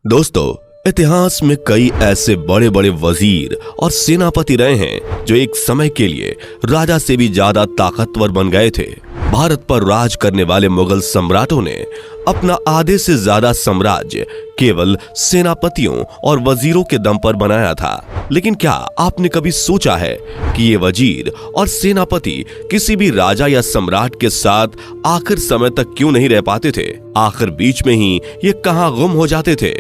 दोस्तों, इतिहास में कई ऐसे बड़े बड़े वजीर और सेनापति रहे हैं जो एक समय के लिए राजा से भी ज्यादा ताकतवर बन गए थे। भारत पर राज करने वाले मुगल सम्राटों ने अपना आधे से ज्यादा साम्राज्य केवल सेनापतियों और वजीरों के दम पर बनाया था। लेकिन क्या आपने कभी सोचा है कि ये वजीर और सेनापति किसी भी राजा या सम्राट के साथ आखिर समय तक क्यों नहीं रह पाते थे? आखिर बीच में ही ये कहां गुम हो जाते थे?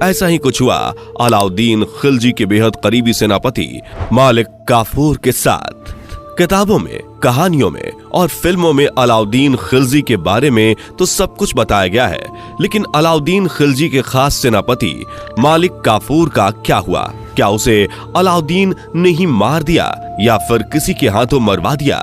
ऐसा ही कुछ हुआ अलाउद्दीन खिलजी के बेहद करीबी सेनापति मालिक काफूर के साथ। किताबों में, कहानियों में और फिल्मों में अलाउद्दीन खिलजी के बारे में तो सब कुछ बताया गया है, लेकिन अलाउद्दीन खिलजी के खास सेनापति मालिक काफूर का क्या हुआ? क्या उसे अलाउद्दीन ने ही मार दिया या फिर किसी के हाथों मरवा दिया?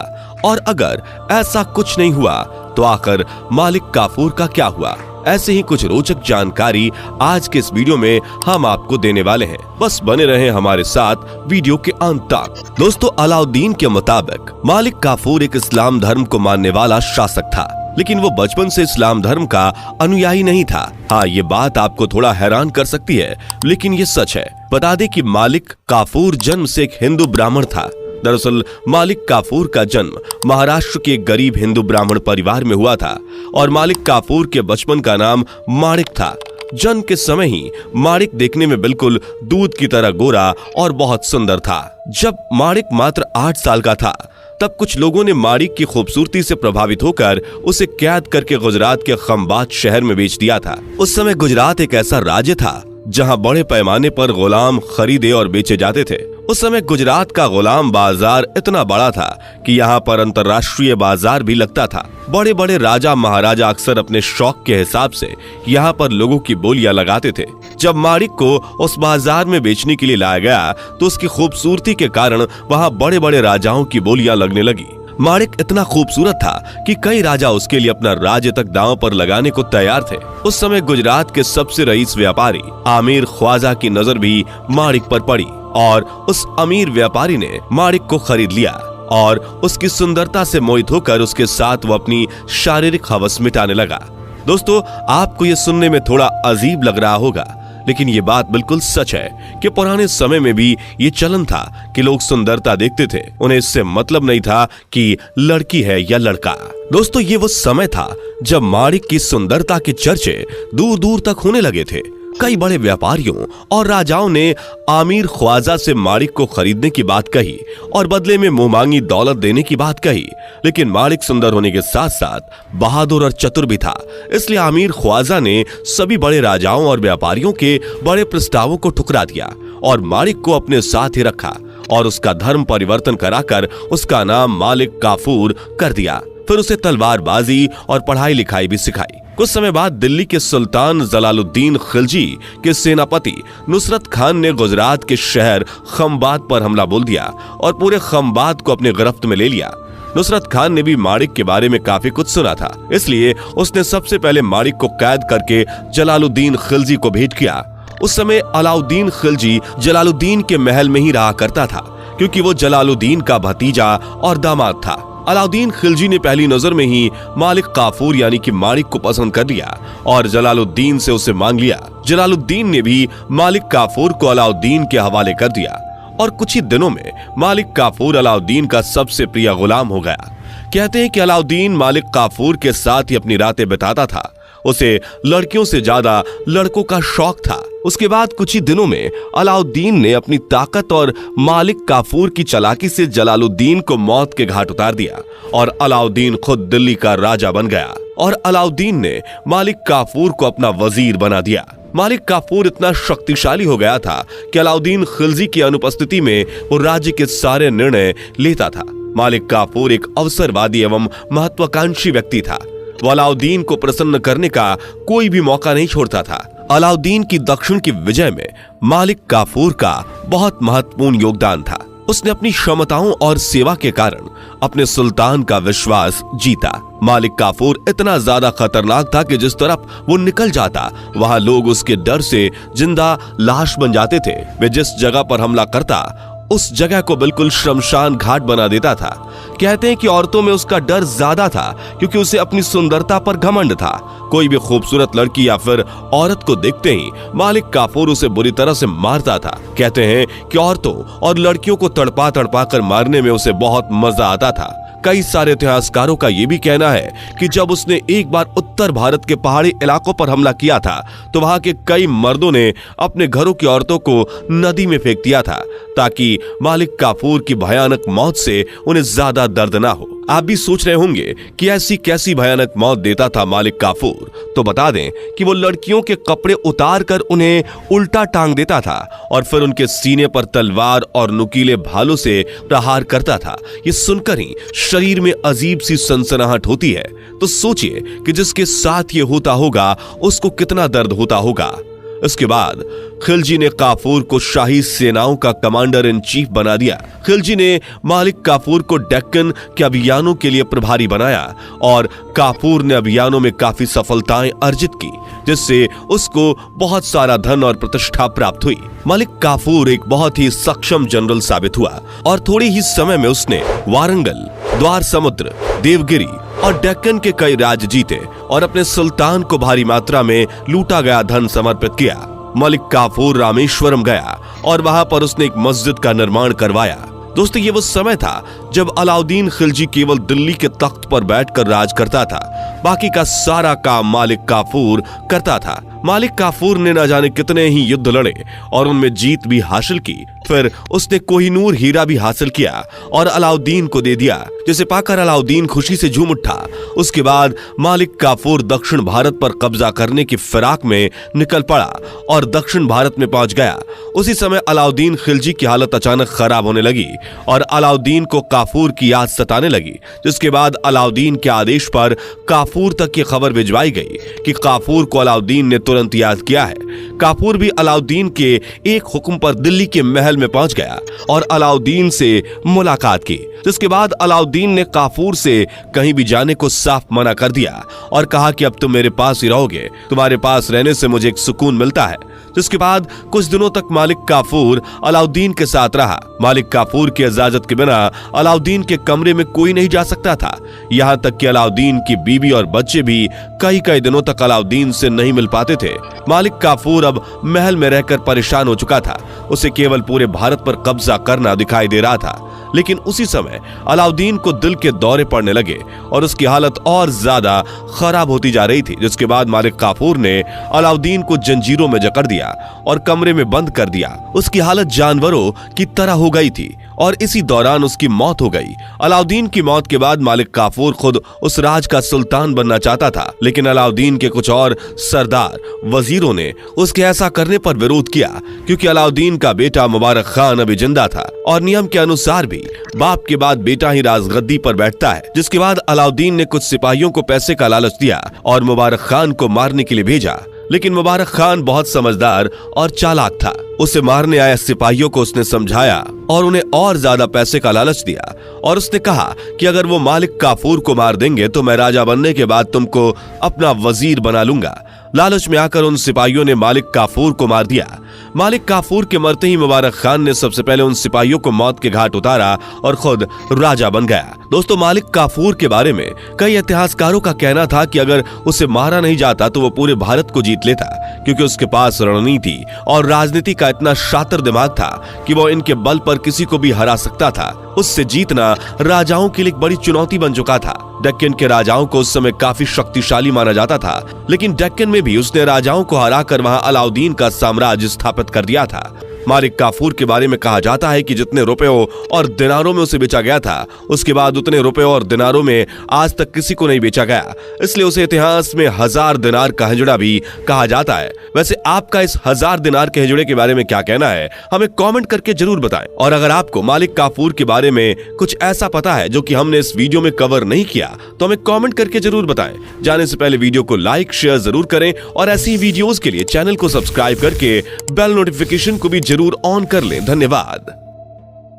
और अगर ऐसा कुछ नहीं हुआ तो आखिर मालिक काफूर का क्या हुआ? ऐसे ही कुछ रोचक जानकारी आज के इस वीडियो में हम आपको देने वाले हैं। बस बने रहें हमारे साथ वीडियो के अंत तक। दोस्तों, अलाउद्दीन के मुताबिक मालिक काफूर एक इस्लाम धर्म को मानने वाला शासक था, लेकिन वो बचपन से इस्लाम धर्म का अनुयायी नहीं था। हाँ, ये बात आपको थोड़ा हैरान कर सकती है, लेकिन ये सच है। बता दें कि मालिक काफूर जन्म से एक हिंदू ब्राह्मण था। दरअसल मालिक काफूर का जन्म महाराष्ट्र के एक गरीब हिंदू ब्राह्मण परिवार में हुआ था और मालिक काफूर के बचपन का नाम माणिक था। जन्म के समय ही माणिक देखने में बिल्कुल दूध की तरह गोरा और बहुत सुंदर था। जब माणिक मात्र 8 साल का था तब कुछ लोगों ने माणिक की खूबसूरती से प्रभावित होकर उसे कैद करके गुजरात के खंभात शहर में बेच दिया था। उस समय गुजरात एक ऐसा राज्य था जहां बड़े पैमाने पर गुलाम खरीदे और बेचे जाते थे। उस समय गुजरात का गुलाम बाजार इतना बड़ा था कि यहाँ पर अंतर्राष्ट्रीय बाजार भी लगता था। बड़े बड़े राजा महाराजा अक्सर अपने शौक के हिसाब से यहाँ पर लोगों की बोलियां लगाते थे। जब माणिक को उस बाजार में बेचने के लिए लाया गया तो उसकी खूबसूरती के कारण वहाँ बड़े बड़े राजाओं की बोलियां लगने लगी। माणिक इतना खूबसूरत था कि कई राजा उसके लिए अपना राज्य तक दांव पर लगाने को तैयार थे। उस समय गुजरात के सबसे रईस व्यापारी आमिर ख्वाजा की नजर भी माणिक पर पड़ी और उस अमीर व्यापारी ने माणिक को खरीद लिया और उसकी सुंदरता से मोहित होकर उसके साथ वो अपनी शारीरिक हवस मिटाने लगा। दोस्तों, आपको ये सुनने में थोड़ा अजीब लग रहा होगा, लेकिन ये बात बिल्कुल सच है कि पुराने समय में भी ये चलन था कि लोग सुंदरता देखते थे। उन्हें इससे मतलब नहीं था कि लड़की है या लड़का। दोस्तों, ये वो समय था जब माणिक की सुंदरता के चर्चे दूर दूर तक होने लगे थे। कई बड़े व्यापारियों और राजाओं ने आमिर ख्वाजा से माणिक को खरीदने की बात कही और बदले में मुंहमांगी दौलत देने की बात कही, लेकिन माणिक सुंदर होने के साथ साथ बहादुर और चतुर भी था। इसलिए आमिर ख्वाजा ने सभी बड़े राजाओं और व्यापारियों के बड़े प्रस्तावों को ठुकरा दिया और माणिक को अपने साथ ही रखा और उसका धर्म परिवर्तन कराकर उसका नाम मालिक काफूर कर दिया। फिर उसे तलवारबाजी और पढ़ाई लिखाई भी सिखाई। कुछ समय बाद दिल्ली के सुल्तान जलालुद्दीन खिलजी के सेनापति नुसरत खान ने गुजरात के शहर खंभात पर हमला बोल दिया और पूरे खंभात को अपने गिरफ्त में ले लिया। नुसरत खान ने भी माणिक के बारे में काफी कुछ सुना था, इसलिए उसने सबसे पहले माणिक को कैद करके जलालुद्दीन खिलजी को भेंट किया। उस समय अलाउद्दीन खिलजी जलालुद्दीन के महल में ही रहा करता था, क्योंकि वो जलालुद्दीन का भतीजा और दामाद था। अलाउद्दीन खिलजी ने पहली नजर में ही मालिक काफूर यानी कि माणिक को पसंद कर लिया और जलालुद्दीन से उसे मांग लिया। जलालुद्दीन ने भी मालिक काफूर को अलाउद्दीन के हवाले कर दिया और कुछ ही दिनों में मालिक काफूर अलाउद्दीन का सबसे प्रिय गुलाम हो गया। कहते हैं कि अलाउद्दीन मालिक काफूर के साथ ही अपनी रातें बिताता था। उसे लड़कियों से ज्यादा लड़कों का शौक था। उसके बाद कुछ ही दिनों में अलाउद्दीन ने अपनी ताकत और मालिक काफूर की चालाकी से जलालुद्दीन को मौत के घाट उतार दिया और अलाउद्दीन खुद दिल्ली का राजा बन गया और अलाउद्दीन ने मालिक काफूर को अपना वजीर बना दिया। मालिक काफूर इतना शक्तिशाली हो गया था कि अलाउद्दीन खिलजी की अनुपस्थिति में वो राज्य के सारे निर्णय लेता था। मालिक काफूर एक अवसरवादी एवं महत्वाकांक्षी व्यक्ति था। वो अलाउद्दीन को प्रसन्न करने का कोई भी मौका नहीं छोड़ता था। अलाउद्दीन की दक्षिण की विजय में मालिक काफूर का बहुत महत्वपूर्ण योगदान था। उसने अपनी क्षमताओं और सेवा के कारण अपने सुल्तान का विश्वास जीता। मालिक काफूर इतना ज्यादा खतरनाक था कि जिस तरफ वो निकल जाता वहां लोग उसके डर से जिंदा लाश बन जाते थे। वे जिस जगह पर हमला करता उस जगह को बिल्कुल श्मशान घाट बना देता था। कहते हैं कि औरतों में उसका डर ज्यादा था क्योंकि उसे अपनी सुंदरता पर घमंड था। कोई भी खूबसूरत लड़की या फिर औरत को देखते ही मालिक काफूर उसे बुरी तरह से मारता था। कहते हैं कि औरतों और लड़कियों को तड़पा तड़पा कर मारने में उसे बहुत मजा आता था। कई सारे इतिहासकारों का यह भी कहना है कि जब उसने एक बार उत्तर भारत के पहाड़ी इलाकों पर हमला किया था तो वहां के कई मर्दों ने अपने घरों की औरतों को नदी में फेंक दिया था ताकि मालिक काफूर की भयानक मौत से उन्हें ज्यादा दर्द ना हो। आप भी सोच रहे होंगे कि ऐसी कैसी भयानक मौत देता था मालिक काफूर। तो बता दें कि वो लड़कियों के कपड़े उतार कर उन्हें उल्टा टांग देता था और फिर उनके सीने पर तलवार और नुकीले भालों से प्रहार करता था। ये सुनकर ही शरीर में अजीब सी सनसनाहट होती है। तो सोचिए कि जिसके साथ ये होता होगा उसको कितना दर्द होता होगा। इसके बाद खिलजी ने काफूर को शाही सेनाओं का कमांडर इन चीफ बना दिया। खिलजी ने मालिक काफूर को डेक्कन के अभियानों के लिए प्रभारी बनाया और काफूर ने अभियानों में काफी सफलताएं अर्जित की, जिससे उसको बहुत सारा धन और प्रतिष्ठा प्राप्त हुई। मालिक काफूर एक बहुत ही सक्षम जनरल साबित हुआ और थोड़े ही समय में उसने वारंगल, द्वार समुद्र, देवगिरी और डेक्कन के कई राज्य जीते और अपने सुल्तान को भारी मात्रा में लूटा गया धन समर्पित किया। मलिक काफूर रामेश्वरम गया और वहां पर उसने एक मस्जिद का निर्माण करवाया। दोस्तों, ये वो समय था जब अलाउद्दीन खिलजी केवल दिल्ली के तख्त पर बैठकर राज करता था, बाकी का सारा काम मालिक काफूर करता था। मालिक काफूर ने न जाने कितने ही युद्ध लड़े और उनमें जीत भी हासिल की। फिर उसने कोहिनूर हीरा भी हासिल किया और अलाउद्दीन को दे दिया, जिसे पाकर अलाउद्दीन खुशी से झूम उठा। उसके बाद मालिक काफूर दक्षिण भारत पर कब्जा करने की फिराक में निकल पड़ा और दक्षिण भारत में पहुंच गया। उसी समय अलाउद्दीन खिलजी की हालत अचानक खराब होने लगी और अलाउद्दीन को काफूर की याद सताने लगी, जिसके बाद अलाउद्दीन के आदेश पर काफूर तक ये खबर भिजवाई गई कि काफूर को अलाउद्दीन ने तुरंत याद किया है। काफूर भी अलाउद्दीन के एक हुक्म पर दिल्ली के महल में पहुंच गया और अलाउद्दीन से मुलाकात की, जिसके बाद अलाउद्दीन ने काफूर से कहीं भी जाने को साफ मना कर दिया और कहा कि अब तुम मेरे पास ही रहोगे, तुम्हारे पास रहने से मुझे एक सुकून मिलता है। जिसके बाद कुछ दिनों तक मालिक काफूर अलाउद्दीन के साथ रहा। मालिक काफूर की इजाजत के बिना अलाउद्दीन के कमरे में कोई नहीं जा सकता था। यहाँ तक कि अलाउद्दीन की बीवी और बच्चे भी कई कई दिनों तक अलाउद्दीन से नहीं मिल पाते थे। मालिक काफूर अब महल में रहकर परेशान हो चुका था। उसे केवल पूरे भारत पर कब्जा करना दिखाई दे रहा था। लेकिन उसी समय अलाउद्दीन को दिल के दौरे पड़ने लगे और उसकी हालत और ज्यादा खराब होती जा रही थी। जिसके बाद मालिक काफूर ने अलाउद्दीन को जंजीरों में जकड़ दिया और कमरे में बंद कर दिया। उसकी हालत जानवरों की तरह हो गई थी और इसी दौरान उसकी मौत हो गई। अलाउद्दीन की मौत के बाद मालिक काफूर खुद उस राज का सुल्तान बनना चाहता था, लेकिन अलाउद्दीन के कुछ और सरदार वजीरों ने उसके ऐसा करने पर विरोध किया, क्योंकि अलाउद्दीन का बेटा मुबारक खान अभी जिंदा था और नियम के अनुसार भी बाप के बाद बेटा ही राजगद्दी पर बैठता है। जिसके बाद अलाउद्दीन ने कुछ सिपाहियों को पैसे का लालच दिया और मुबारक खान को मारने के लिए भेजा। लेकिन मुबारक खान बहुत समझदार और चालाक था। उसे मारने आए सिपाहियों को उसने समझाया और उन्हें और ज्यादा पैसे का लालच दिया और उसने कहा कि अगर वो मालिक काफूर को मार देंगे तो मैं राजा बनने के बाद तुमको अपना वजीर बना लूंगा। लालच में आकर उन सिपाहियों ने मालिक काफूर को मार दिया। मालिक काफूर के मरते ही मुबारक खान ने सबसे पहले उन सिपाहियों को मौत के घाट उतारा और खुद राजा बन गया। दोस्तों, मालिक काफूर के बारे में कई इतिहासकारों का कहना था कि अगर उसे मारा नहीं जाता तो वो पूरे भारत को जीत लेता, क्योंकि उसके पास रणनीति और राजनीति का इतना शातिर दिमाग था कि वो इनके बल पर किसी को भी हरा सकता था। उससे जीतना राजाओं के लिए एक बड़ी चुनौती बन चुका था। डेक्कन के राजाओं को उस समय काफी शक्तिशाली माना जाता था, लेकिन डेक्कन में भी उसने राजाओं को हराकर वहां अलाउद्दीन का साम्राज्य स्थापित कर दिया था। मालिक काफूर के बारे में कहा जाता है कि जितने रुपयों और दिनारों में उसे बेचा गया था, उसके बाद उतने रुपयों और दिनारों में आज तक किसी को नहीं बेचा गया। इसलिए उसे इतिहास में 1000 दिनार का हिजड़ा भी कहा जाता है। वैसे आपका इस 1000 दिनार के हिजड़े के बारे में क्या कहना है, हमें कमेंट करके जरूर बताएं। और अगर आपको मालिक काफूर के बारे में कुछ ऐसा पता है जो कि हमने इस वीडियो में कवर नहीं किया, तो हमें कमेंट करके जरूर बताएं। जाने से पहले वीडियो को लाइक शेयर जरूर करें और ऐसी वीडियोस के लिए चैनल को सब्सक्राइब करके बेल नोटिफिकेशन को भी जरूर ऑन कर लें। धन्यवाद।